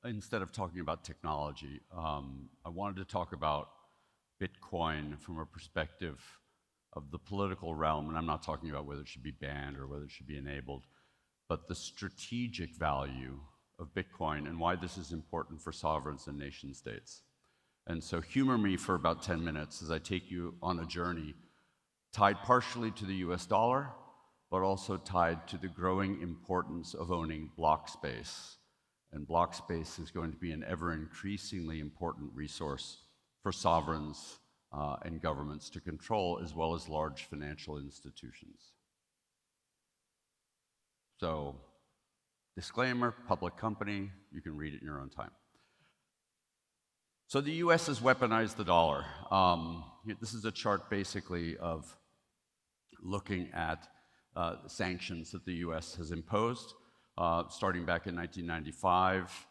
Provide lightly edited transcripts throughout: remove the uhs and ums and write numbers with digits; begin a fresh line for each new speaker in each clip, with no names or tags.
instead of talking about technology, I wanted to talk about Bitcoin from a perspective of the political realm, and I'm not talking about whether it should be banned or whether it should be enabled, but the strategic value of Bitcoin and why this is important for sovereigns and nation states. And so humor me for about 10 minutes as I take you on a journey tied partially to the US dollar, but also tied to the growing importance of owning Blockspace. And Blockspace is going to be an ever increasingly important resource for sovereigns and governments to control, as well as large financial institutions. So, disclaimer, public company, you can read it in your own time. So the US has weaponized the dollar. This is a chart basically of looking at sanctions that the US has imposed. Starting back in 1995,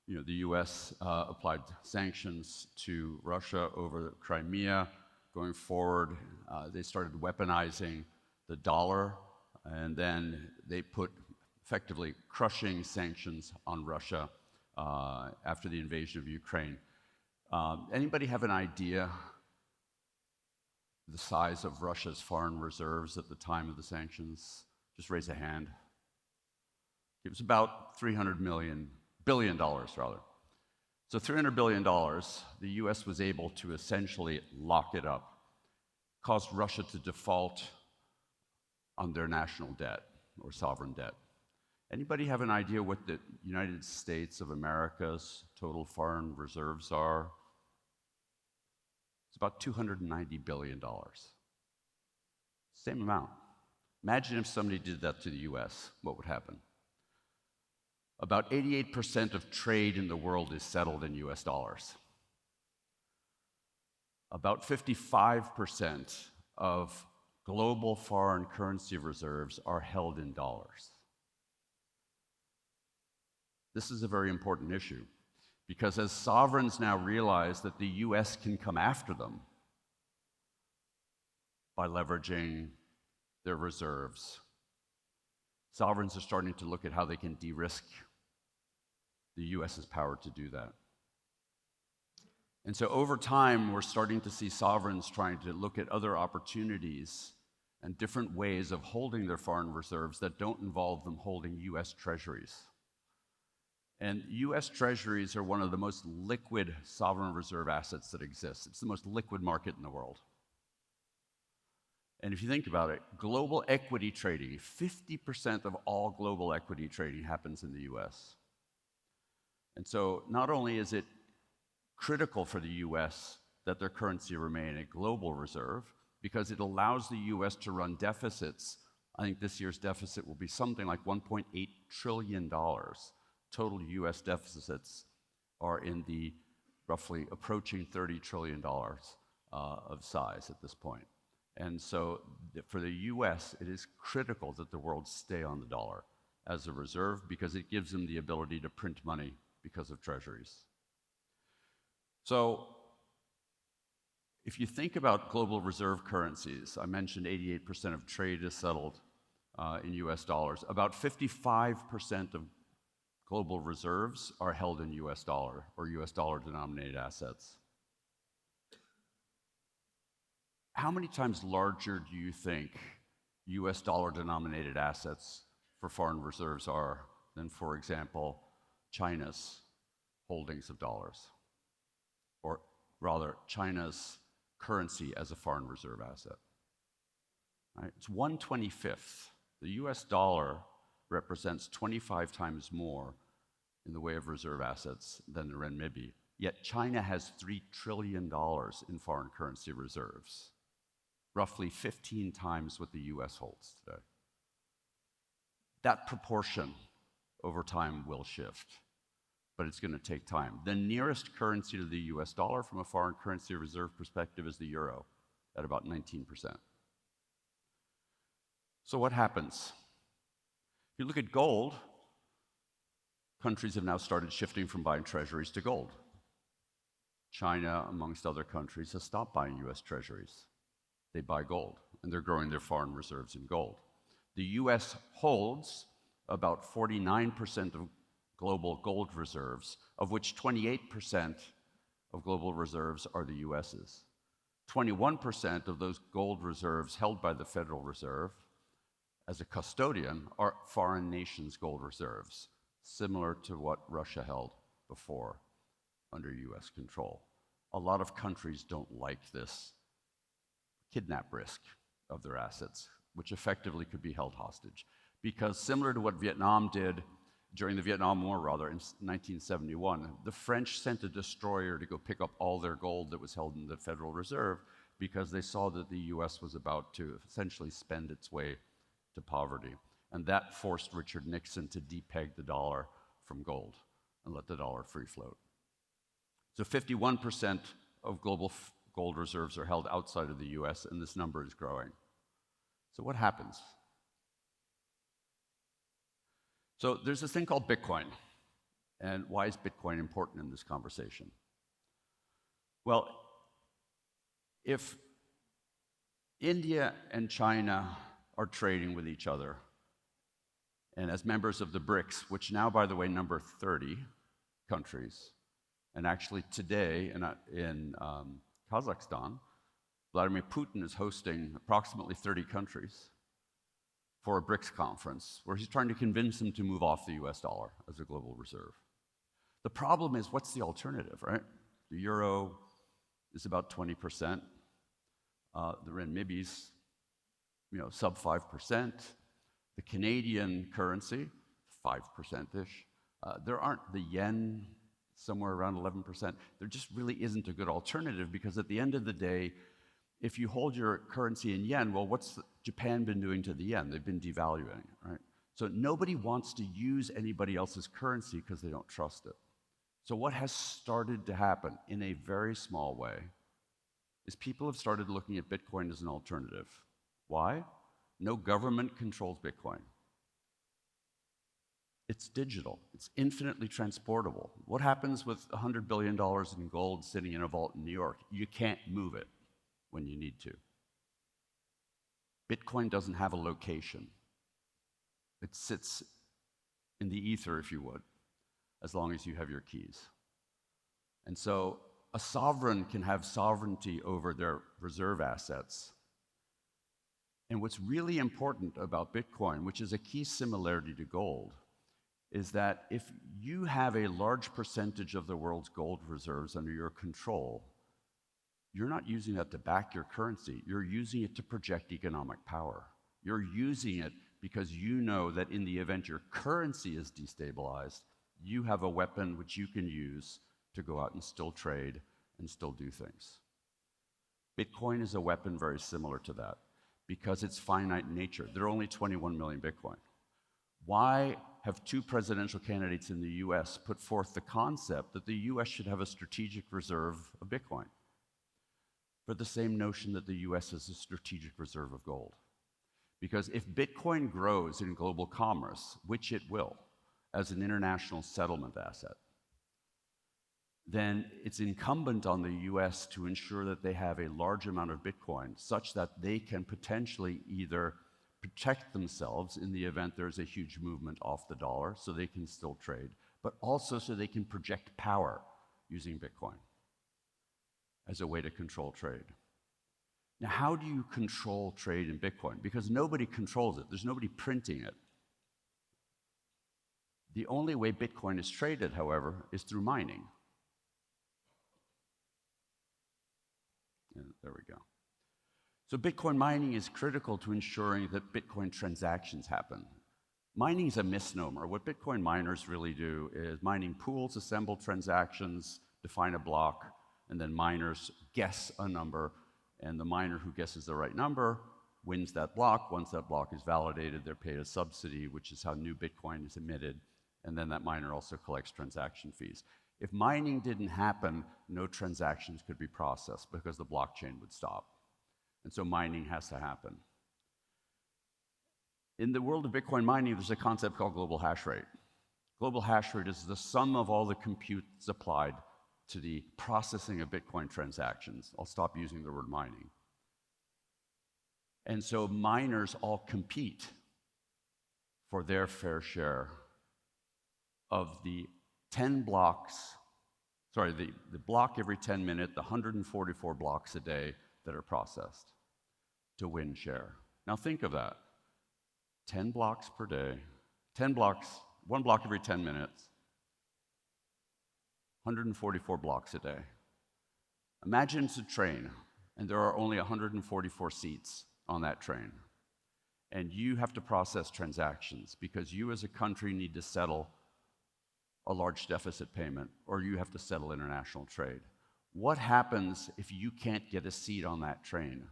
the US applied sanctions to Russia over Crimea. Going forward, they started weaponizing the dollar, and then they put effectively crushing sanctions on Russia after the invasion of Ukraine. Anybody have an idea the size of Russia's foreign reserves at the time of the sanctions? Just raise a hand. It was about $300 billion. So $300 billion, the US was able to essentially lock it up, caused Russia to default on their national debt or sovereign debt. Anybody have an idea what the United States of America's total foreign reserves are? It's about $290 billion. Same amount. Imagine if somebody did that to the US, what would happen? About 88% of trade in the world is settled in US dollars. About 55% of global foreign currency reserves are held in dollars. This is a very important issue, because as sovereigns now realize that the US can come after them by leveraging their reserves, sovereigns are starting to look at how they can de-risk the US's power to do that. And so over time, we're starting to see sovereigns trying to look at other opportunities and different ways of holding their foreign reserves that don't involve them holding US treasuries. And US treasuries are one of the most liquid sovereign reserve assets that exists. It's the most liquid market in the world. And if you think about it, global equity trading, 50% of all global equity trading happens in the US. And so not only is it critical for the US that their currency remain a global reserve, because it allows the US to run deficits. I think this year's deficit will be something like $1.8 trillion. Total US deficits are in the roughly approaching $30 trillion of size at this point. And so for the US, it is critical that the world stay on the dollar as a reserve, because it gives them the ability to print money because of treasuries. So if you think about global reserve currencies, I mentioned 88% of trade is settled in US dollars. About 55% of global reserves are held in US dollar or US dollar denominated assets. How many times larger do you think US dollar denominated assets for foreign reserves are than, for example, China's holdings of dollars? Or rather, China's currency as a foreign reserve asset. Right? It's 1/25. The US dollar represents 25 times more in the way of reserve assets than the renminbi. Yet China has $3 trillion in foreign currency reserves, roughly 15 times what the US holds today. That proportion over time will shift, but it's going to take time. The nearest currency to the US dollar from a foreign currency reserve perspective is the euro, at about 19%. So what happens? If you look at gold, countries have now started shifting from buying treasuries to gold. China, amongst other countries, has stopped buying US treasuries. They buy gold, and they're growing their foreign reserves in gold. The US holds about 49% of global gold reserves, of which 28% of global reserves are the US's. 21% of those gold reserves held by the Federal Reserve as a custodian are foreign nations' gold reserves, similar to what Russia held before under US control. A lot of countries don't like this kidnap risk of their assets, which effectively could be held hostage. Because similar to what Vietnam did during the Vietnam War, rather, in 1971, the French sent a destroyer to go pick up all their gold that was held in the Federal Reserve because they saw that the US was about to essentially spend its way to poverty. And that forced Richard Nixon to depeg the dollar from gold and let the dollar free float. So 51% of global gold reserves are held outside of the US, and this number is growing. So what happens? So there's this thing called Bitcoin. And why is Bitcoin important in this conversation? Well, if India and China are trading with each other, and as members of the BRICS, which now, by the way, number 30 countries, and actually today in Kazakhstan, Vladimir Putin is hosting approximately 30 countries for a BRICS conference where he's trying to convince them to move off the US dollar as a global reserve. The problem is, what's the alternative, right? The euro is about 20%. The renminbi's, sub 5%. The Canadian currency, 5%-ish. There aren't the yen, somewhere around 11%. There just really isn't a good alternative because at the end of the day, if you hold your currency in yen, well, what's Japan been doing to the yen? They've been devaluing, right? So nobody wants to use anybody else's currency because they don't trust it. So what has started to happen in a very small way is people have started looking at Bitcoin as an alternative. Why? No government controls Bitcoin. It's digital. It's infinitely transportable. What happens with $100 billion in gold sitting in a vault in New York? You can't move it when you need to. Bitcoin doesn't have a location. It sits in the ether, if you would, as long as you have your keys. And so a sovereign can have sovereignty over their reserve assets. And what's really important about Bitcoin, which is a key similarity to gold, is that if you have a large percentage of the world's gold reserves under your control, you're not using that to back your currency. You're using it to project economic power. You're using it because you know that in the event your currency is destabilized, you have a weapon which you can use to go out and still trade and still do things. Bitcoin is a weapon very similar to that because it's finite in nature. There are only 21 million Bitcoin. Why have two presidential candidates in the US put forth the concept that the US should have a strategic reserve of Bitcoin? For the same notion that the US has a strategic reserve of gold. Because if Bitcoin grows in global commerce, which it will, as an international settlement asset, then it's incumbent on the US to ensure that they have a large amount of Bitcoin such that they can potentially either protect themselves in the event there's a huge movement off the dollar so they can still trade, but also so they can project power using Bitcoin as a way to control trade. Now, how do you control trade in Bitcoin? Because nobody controls it. There's nobody printing it. The only way Bitcoin is traded, however, is through mining. And there we go. So Bitcoin mining is critical to ensuring that Bitcoin transactions happen. Mining is a misnomer. What Bitcoin miners really do is mining pools, assemble transactions, define a block, and then miners guess a number, and the miner who guesses the right number wins that block. Once that block is validated, they're paid a subsidy, which is how new Bitcoin is emitted, and then that miner also collects transaction fees. If mining didn't happen, no transactions could be processed because the blockchain would stop. And so mining has to happen. In the world of Bitcoin mining, there's a concept called global hash rate. Global hash rate is the sum of all the compute that's applied to the processing of Bitcoin transactions. I'll stop using the word mining. And so miners all compete for their fair share of the 10 blocks, sorry, the block every 10 minutes, the 144 blocks a day that are processed to win share. Now think of that. 10 blocks per day, 10 blocks, one block every 10 minutes, 144 blocks a day. Imagine it's a train, and there are only 144 seats on that train. And you have to process transactions because you as a country need to settle a large deficit payment, or you have to settle international trade. What happens if you can't get a seat on that train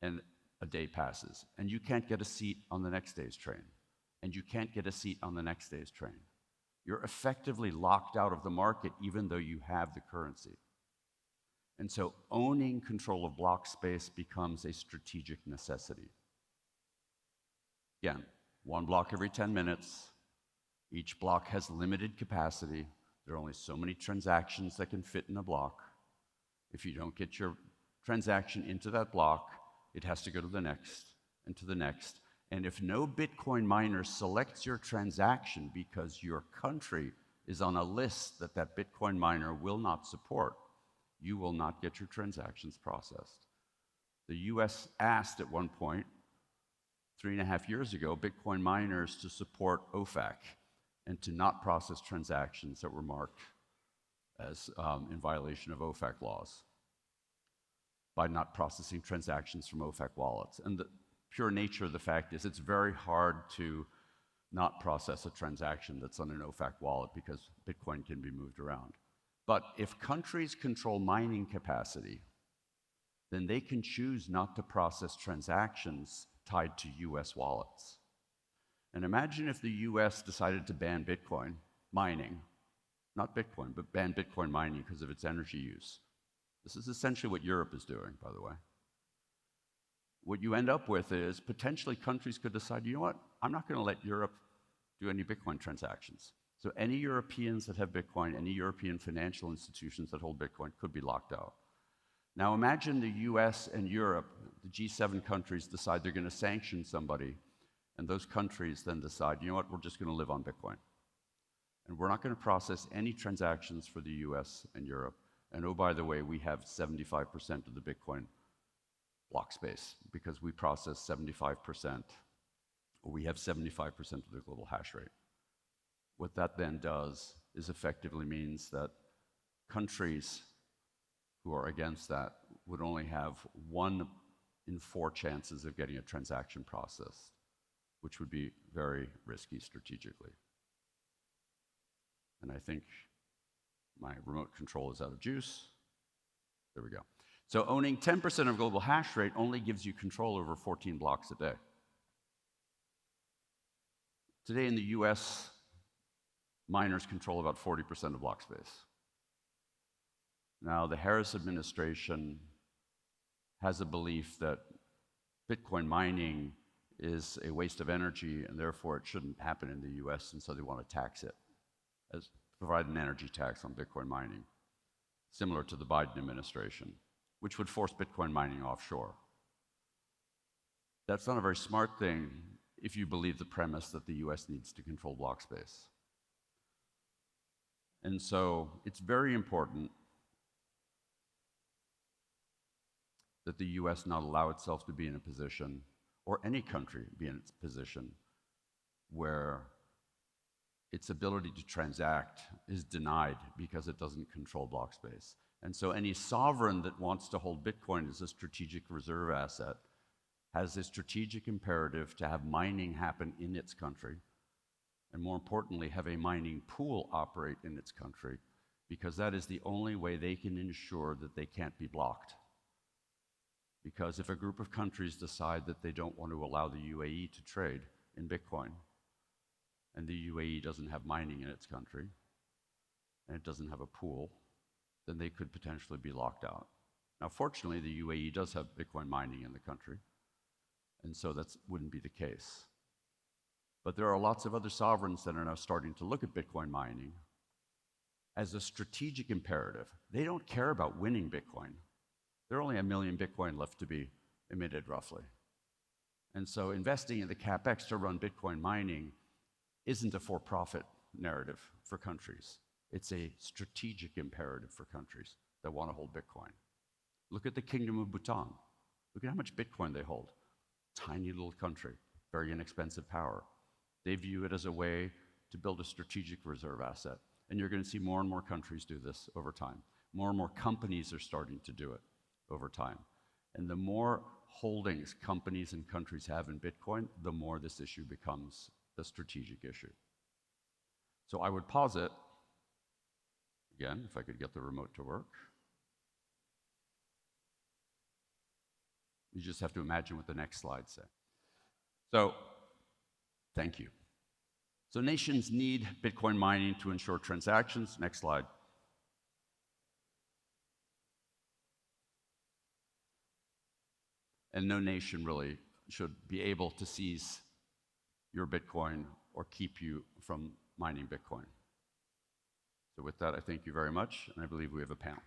and a day passes, and you can't get a seat on the next day's train, and you can't get a seat on the next day's train? You're effectively locked out of the market even though you have the currency. And so owning control of block space becomes a strategic necessity. Again, one block every 10 minutes. Each block has limited capacity. There are only so many transactions that can fit in a block. If you don't get your transaction into that block, it has to go to the next and to the next. And if no Bitcoin miner selects your transaction because your country is on a list that that Bitcoin miner will not support, you will not get your transactions processed. The US asked at one point, 3.5 years ago, Bitcoin miners to support OFAC and to not process transactions that were marked as in violation of OFAC laws by not processing transactions from OFAC wallets. And the pure nature of the fact is it's very hard to not process a transaction that's on an OFAC wallet because Bitcoin can be moved around. But if countries control mining capacity, then they can choose not to process transactions tied to US wallets. And imagine if the US decided to ban Bitcoin mining, not Bitcoin, but ban Bitcoin mining because of its energy use. This is essentially what Europe is doing, by the way. What you end up with is potentially countries could decide, you know what, I'm not going to let Europe do any Bitcoin transactions. So any Europeans that have Bitcoin, any European financial institutions that hold Bitcoin could be locked out. Now imagine the US and Europe, the G7 countries, decide they're going to sanction somebody, and those countries then decide, you know what, we're just going to live on Bitcoin. And we're not going to process any transactions for the US and Europe. And oh, by the way, we have 75% of the Bitcoin block space because we process 75%, or we have 75% of the global hash rate. What that then does is effectively means that countries who are against that would only have 1 in 4 chances of getting a transaction processed, which would be very risky strategically. And I think my remote control is out of juice. There we go. So owning 10% of global hash rate only gives you control over 14 blocks a day. Today in the US, miners control about 40% of block space. Now, the Harris administration has a belief that Bitcoin mining is a waste of energy and therefore it shouldn't happen in the US, and so they want to tax it, provide an energy tax on Bitcoin mining, similar to the Biden administration, which would force Bitcoin mining offshore. That's not a very smart thing if you believe the premise that the US needs to control block space. And so it's very important that the US not allow itself to be in a position, or any country be in its position, where its ability to transact is denied because it doesn't control block space. And so any sovereign that wants to hold Bitcoin as a strategic reserve asset has a strategic imperative to have mining happen in its country, and more importantly, have a mining pool operate in its country, because that is the only way they can ensure that they can't be blocked. Because if a group of countries decide that they don't want to allow the UAE to trade in Bitcoin, and the UAE doesn't have mining in its country, and it doesn't have a pool, then they could potentially be locked out. Now, fortunately, the UAE does have Bitcoin mining in the country, and so that wouldn't be the case. But there are lots of other sovereigns that are now starting to look at Bitcoin mining as a strategic imperative. They don't care about winning Bitcoin. There are only 1 million Bitcoin left to be emitted, roughly. And so investing in the CapEx to run Bitcoin mining isn't a for-profit narrative for countries. It's a strategic imperative for countries that want to hold Bitcoin. Look at the Kingdom of Bhutan. Look at how much Bitcoin they hold. Tiny little country, very inexpensive power. They view it as a way to build a strategic reserve asset. And you're going to see more and more countries do this over time. More and more companies are starting to do it over time. And the more holdings companies and countries have in Bitcoin, the more this issue becomes a strategic issue. So I would posit, again, if I could get the remote to work. You just have to imagine what the next slide says. So, thank you. So nations need Bitcoin mining to ensure transactions. Next slide. And no nation really should be able to seize your Bitcoin or keep you from mining Bitcoin. So with that, I thank you very much, and I believe we have a panel.